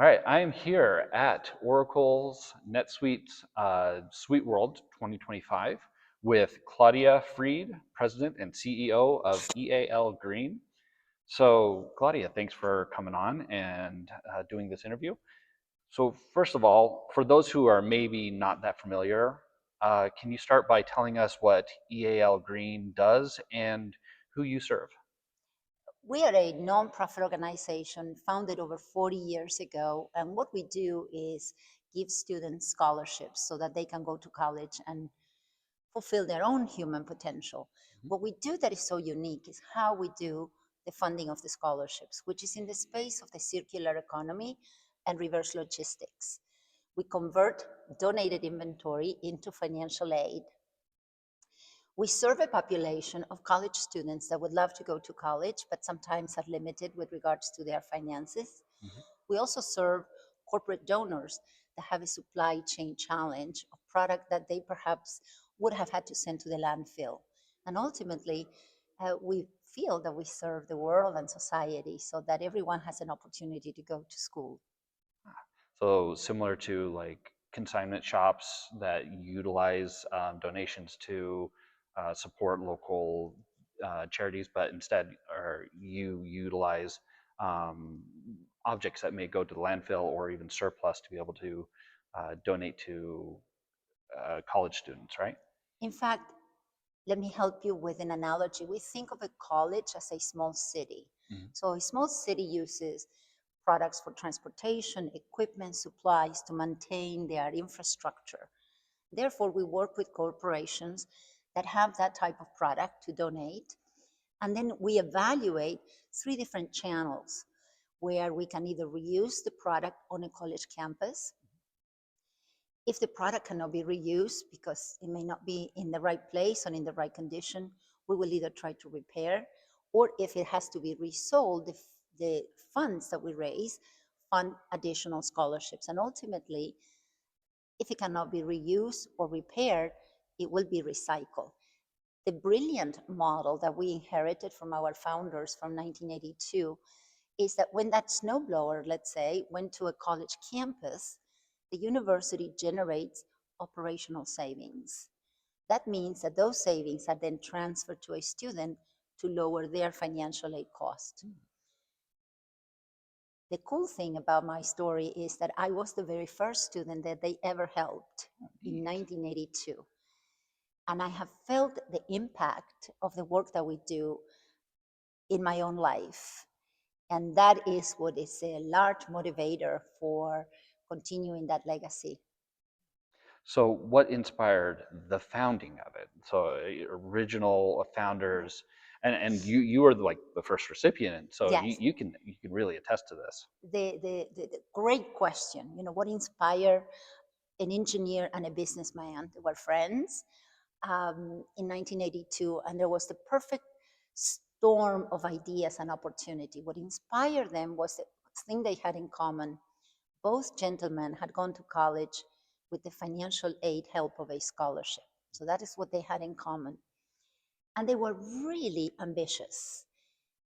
All right, I am here at Oracle's NetSuite SuiteWorld 2025 with Claudia Freed, President and CEO of EALgreen. So, Claudia, thanks for coming on and doing this interview. So, first of all, for those who are maybe not that familiar, can you start by telling us what EALgreen does and who you serve? We are a nonprofit organization founded over 40 years ago, and what we do is give students scholarships so that they can go to college and fulfill their own human potential. Mhm. What we do that is so unique is how we do the funding of the scholarships, which is in the space of the circular economy and reverse logistics. We convert donated inventory into financial aid. We serve a population of college students that would love to go to college, but sometimes are limited with regards to their finances. Mhm. We also serve corporate donors that have a supply chain challenge of product that they perhaps would have had to send to the landfill. And ultimately, we feel that we serve the world and society so that everyone has an opportunity to go to school. So similar to like consignment shops that utilize donations to support local charities, but instead or you utilize um, objects that may go to the landfill or even surplus to be able to donate to college students, right? In fact, let me help you with an analogy. We think of a college as a small city. Mhm. So a small city uses products for transportation, equipment, supplies to maintain their infrastructure. Therefore, we work with corporations that have that type of product to donate. And then we evaluate three different channels where we can either reuse the product on a college campus. If the product cannot be reused because it may not be in the right place and in the right condition, we will either try to repair, or if it has to be resold, the funds that we raise fund additional scholarships. And ultimately, if it cannot be reused or repaired, it will be recycled. The brilliant model that we inherited from our founders from 1982 is that when that snowblower, let's say, went to a college campus, the university generates operational savings. That means that those savings are then transferred to a student to lower their financial aid cost. The cool thing about my story is that I was the very first student that they ever helped in Neat. 1982. And I have felt the impact of the work that we do in my own life. And that is what is a large motivator for continuing that legacy. So, what inspired the founding of it? So, original founders, and you are like the first recipient, so Yes, you can really attest to this. the great question. You know, what inspired an engineer and a businessman? They were friends in 1982, and there was the perfect storm of ideas and opportunity. What inspired them was the thing they had in common. Both gentlemen had gone to college with the financial aid help of a scholarship. So that is what they had in common. And they were really ambitious.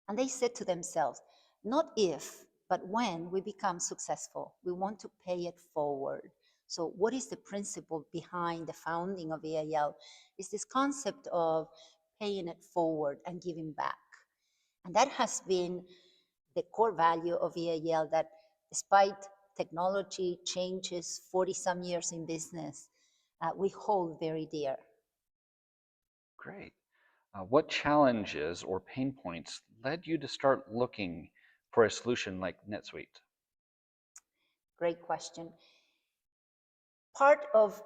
And they said to themselves, not if, but when we become successful, we want to pay it forward. So, what is the principle behind the founding of EAL? Is this concept of paying it forward and giving back. And that has been the core value of EAL, that despite technology changes, 40 some years in business, we hold very dear. Great. What challenges or pain points led you to start looking for a solution like NetSuite? Great question. Part of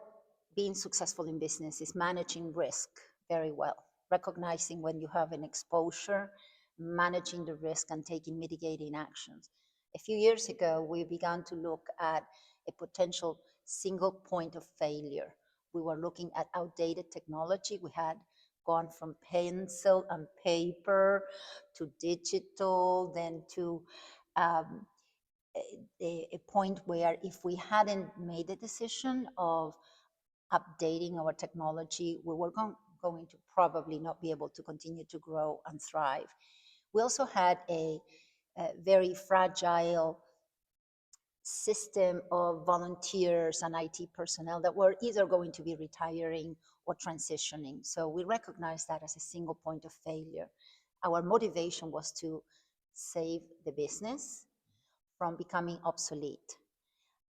being successful in business is managing risk very well, recognizing when you have an exposure, managing the risk, and taking mitigating actions. A few years ago, we began to look at a potential single point of failure. We were looking at outdated technology. We had gone from pencil and paper to digital, then to um, a point where if we hadn't made the decision of updating our technology, we were going to probably not be able to continue to grow and thrive. We also had a very fragile system of volunteers and IT personnel that were either going to be retiring or transitioning. So we recognized that as a single point of failure. Our motivation was to save the business from becoming obsolete.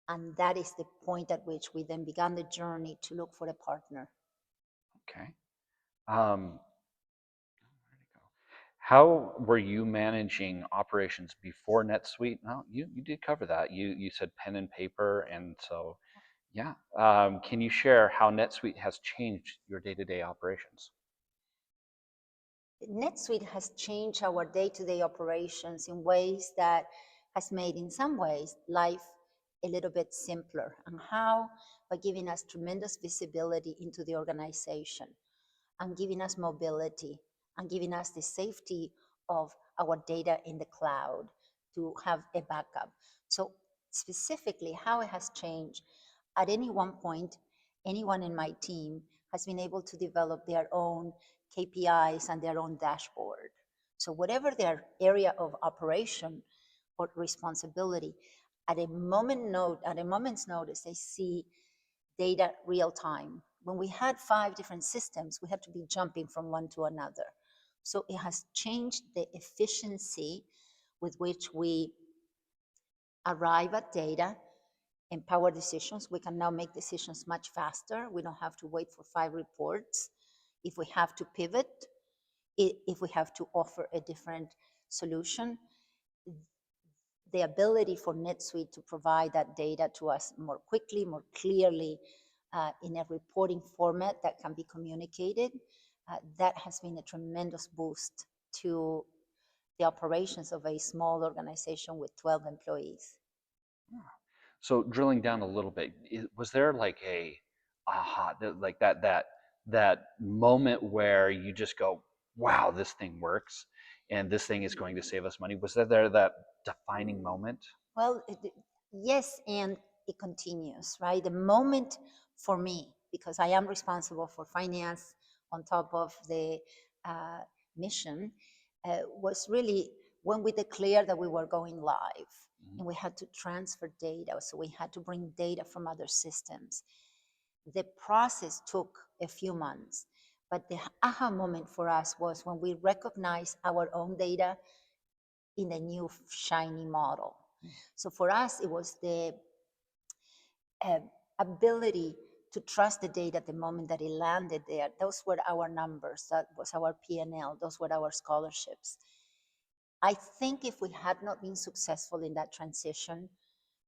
And that is the point at which we then began the journey to look for a partner. Okay. Um, how were you managing operations before NetSuite? No, you did cover that. You said pen and paper, and so yeah. Can you share how NetSuite has changed your day-to-day operations? NetSuite has changed our day-to-day operations in ways that has made, in some ways, life a little bit simpler. And how? By giving us tremendous visibility into the organization and giving us mobility and giving us the safety of our data in the cloud to have a backup. So specifically, how it has changed, at any one point, anyone in my team has been able to develop their own KPIs and their own dashboard. So whatever their area of operation or responsibility, at a moment's notice, they see data real time. When we had 5 different systems, we had to be jumping from one to another. So it has changed the efficiency with which we arrive at data, empower decisions. We can now make decisions much faster. We don't have to wait for 5 reports. If we have to pivot, if we have to offer a different solution, the ability for NetSuite to provide that data to us more quickly, more clearly, in a reporting format that can be communicated, that has been a tremendous boost to the operations of a small organization with 12 employees. So drilling down a little bit, was there like a aha, like that moment where you just go, "Wow, this thing works, and this thing is going to save us money"? Was there that defining moment? Well, yes, and it continues, right? The moment for me, because I am responsible for finance on top of the uh, mission, was really when we declared that we were going live and we had to transfer data. So we had to bring data from other systems. The process took a few months, but the aha moment for us was when we recognized our own data in the new shiny model. So for us, it was the uh, ability to trust the data at the moment that it landed there. Those were our numbers. That was our P&L. Those were our scholarships. I think if we had not been successful in that transition,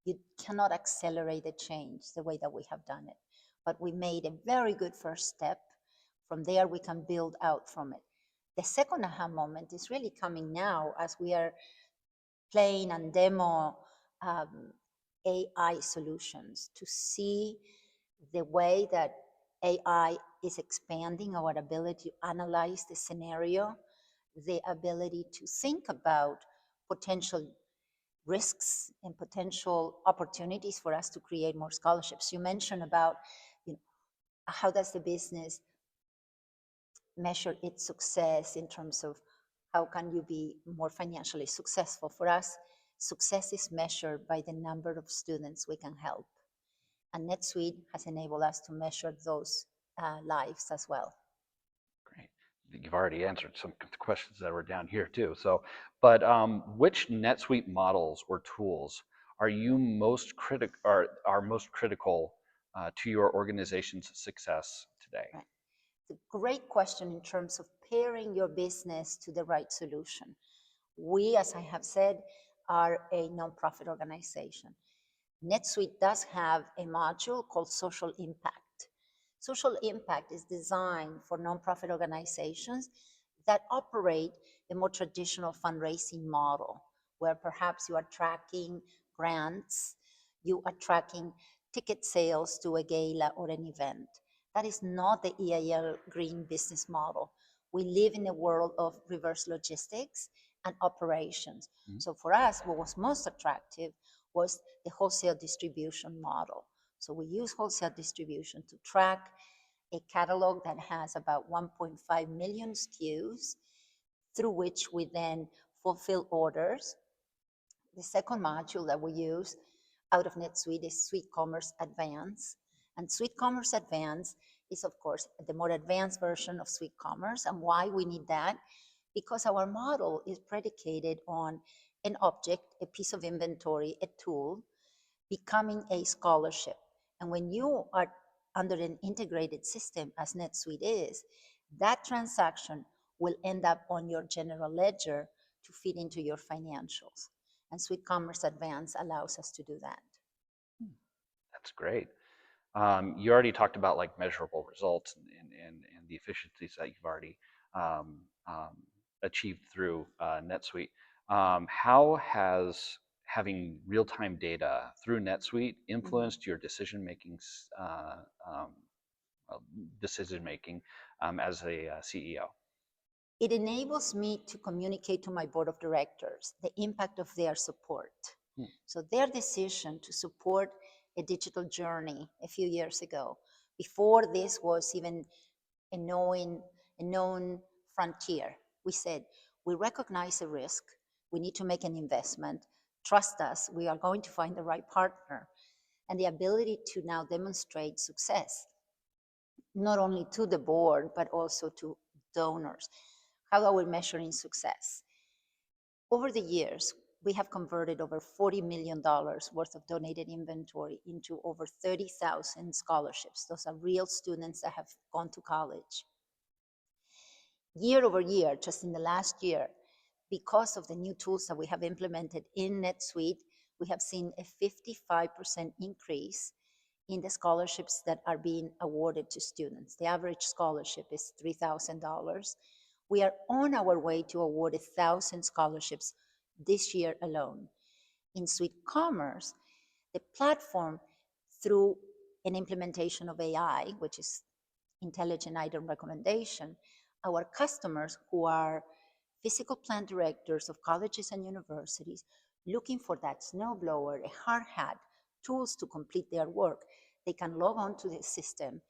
you cannot accelerate the change the way that we have done it. But we made a very good first step. From there, we can build out from it. The second aha moment is really coming now as we are playing and demo AI solutions to see the way that AI is expanding our ability to analyze the scenario, the ability to think about potential risks and potential opportunities for us to create more scholarships. You mentioned about, you know, how does the business measure its success in terms of how can you be more financially successful. For us, success is measured by the number of students we can help. And NetSuite has enabled us to measure those lives as well. Great. You've already answered some questions that were down here too. So, but which NetSuite models or tools are you most are most critical to your organization's success today? Right. It's a great question in terms of pairing your business to the right solution. We, as I have said, are a nonprofit organization. NetSuite does have a module called Social Impact. Social Impact is designed for nonprofit organizations that operate a more traditional fundraising model, where perhaps you are tracking grants, you are tracking ticket sales to a gala or an event. That is not the EALgreen business model. We live in a world of reverse logistics and operations. Mhm. So for us, what was most attractive was the wholesale distribution model. So we use wholesale distribution to track a catalog that has about 1.5 million SKUs through which we then fulfill orders. The second module that we use out of NetSuite is SuiteCommerce Advance. And SuiteCommerce Advance is, of course, the more advanced version of SuiteCommerce. And why we need that? Because our model is predicated on an object, a piece of inventory, a tool, becoming a scholarship. And when you are under an integrated system, as NetSuite is, that transaction will end up on your general ledger to feed into your financials. And SuiteCommerce Advance allows us to do that. That's great. You already talked about like measurable results and the efficiencies that you've already um, um, achieved through NetSuite. How has having real-time data through NetSuite influenced your uh, um, decision making as a CEO? It enables me to communicate to my board of directors the impact of their support. Hmm. So their decision to support a digital journey a few years ago, before this was even a known frontier, we said, we recognize a risk, we need to make an investment, trust us, we are going to find the right partner, and the ability to now demonstrate success, not only to the board, but also to donors. How are we measuring success? Over the years, we have converted over $40 million worth of donated inventory into over 30,000 scholarships. Those are real students that have gone to college. Year over year, just in the last year, because of the new tools that we have implemented in NetSuite, we have seen a 55% increase in the scholarships that are being awarded to students. The average scholarship is $3,000. We are on our way to award 1,000 scholarships this year alone. In SuiteCommerce, the platform, through an implementation of AI, which is intelligent item recommendation, our customers who are physical plant directors of colleges and universities looking for that snowblower, a hard hat, tools to complete their work, they can log on to the system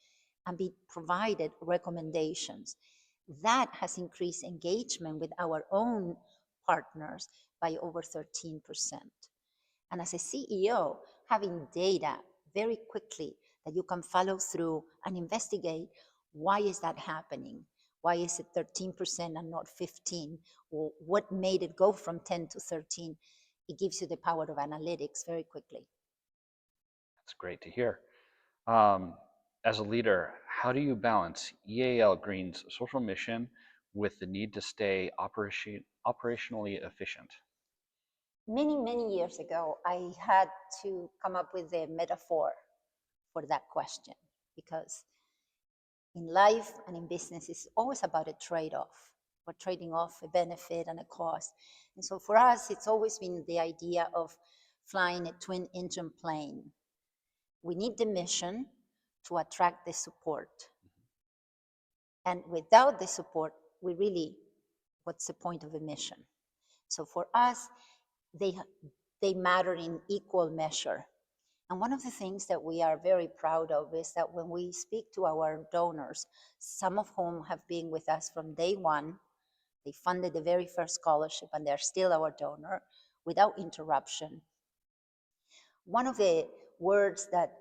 and be provided recommendations. That has increased engagement with our own partners by over 13%. And as a CEO, having data very quickly that you can follow through and investigate, why is that happening? Why is it 13% and not 15? Or what made it go from 10 to 13? It gives you the power of analytics very quickly. That's great to hear. Um, as a leader, how do you balance EALgreen's social mission with the need to stay operationally efficient? Many years ago, I had to come up with a metaphor for that question, because in life and in business, it's always about a trade-off. We're trading off a benefit and a cost. And so for us, it's always been the idea of flying a twin engine plane. We need the mission to attract the support. And without the support, what's the point of a mission? So for us, they matter in equal measure. And one of the things that we are very proud of is that when we speak to our donors, some of whom have been with us from day one, they funded the very first scholarship and they're still our donor without interruption. One of the words that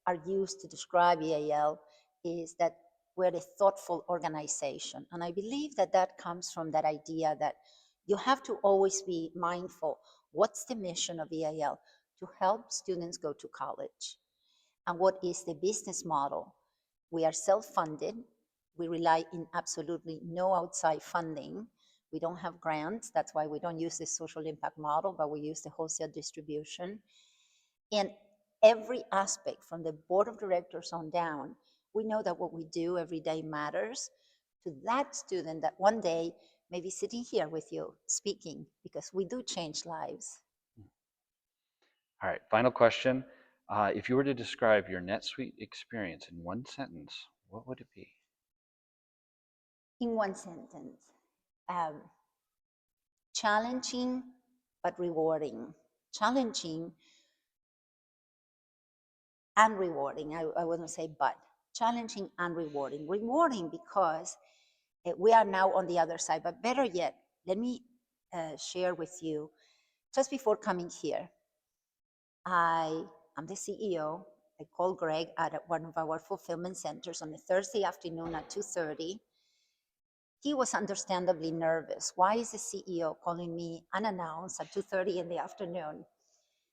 are used to describe EAL is that we're a thoughtful organization. And I believe that that comes from that idea that you have to always be mindful. What's the mission of EAL? To help students go to college. And what is the business model? We are self-funded. We rely in absolutely no outside funding. We don't have grants. That's why we don't use the social impact model, but we use the wholesale distribution. And every aspect, from the board of directors on down, we know that what we do every day matters to that student that one day may be sitting here with you speaking, because we do change lives. All right, final question. If you were to describe your NetSuite experience in one sentence, what would it be? In one sentence, um, challenging but rewarding. Challenging and rewarding. I wouldn't say but. Challenging and rewarding. Rewarding because we are now on the other side. But better yet, let me share with you, just before coming here, I'm the CEO. I called Greg at one of our fulfillment centers on a Thursday afternoon at 2:30. He was understandably nervous. Why is the CEO calling me unannounced at 2:30 in the afternoon?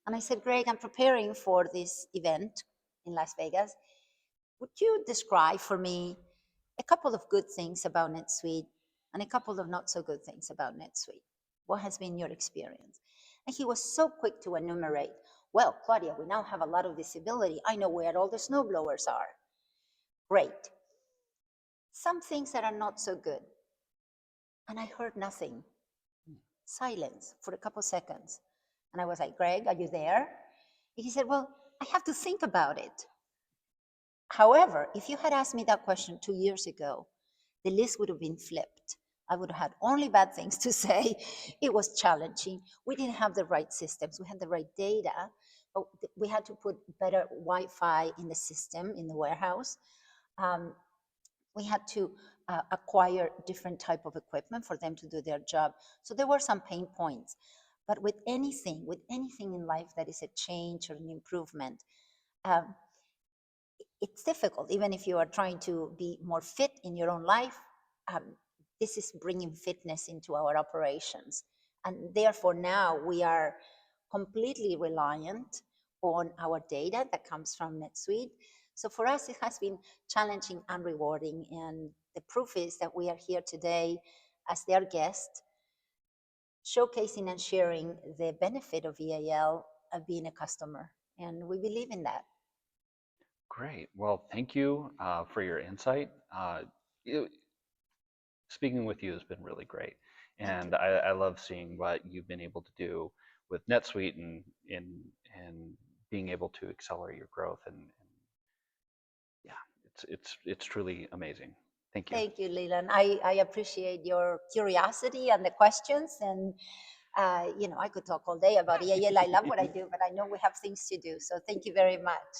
And I said, Greg, I'm preparing for this event in Las Vegas. Would you describe for me a couple of good things about NetSuite and a couple of not so good things about NetSuite? What has been your experience? And he was so quick to enumerate, well, Claudia, we now have a lot of visibility. I know where all the snowblowers are. Great. Some things that are not so good. And I heard nothing. Silence for a couple seconds. And I was like, Greg, are you there? He said, well, I have to think about it. However, if you had asked me that question 2 years ago, the list would have been flipped. I would have had only bad things to say. It was challenging. We didn't have the right systems. We had the right data, but we had to put better Wi-Fi in the system, in the warehouse. We had to acquire different type of equipment for them to do their job. So there were some pain points. But with anything in life that is a change or an improvement, it's difficult. Even if you are trying to be more fit in your own life, this is bringing fitness into our operations. And therefore now we are completely reliant on our data that comes from NetSuite. So for us, it has been challenging and rewarding. And the proof is that we are here today as their guest, showcasing and sharing the benefit of EAL of being a customer. And we believe in that. Great. Well, thank you for your insight. Speaking with you has been really great, and I love seeing what you've been able to do with NetSuite and being able to accelerate your growth. And yeah, it's truly amazing. Thank you. Thank you, Leland. I appreciate your curiosity and the questions. And, I could talk all day about EAL. I love what I do, but I know we have things to do. So thank you very much.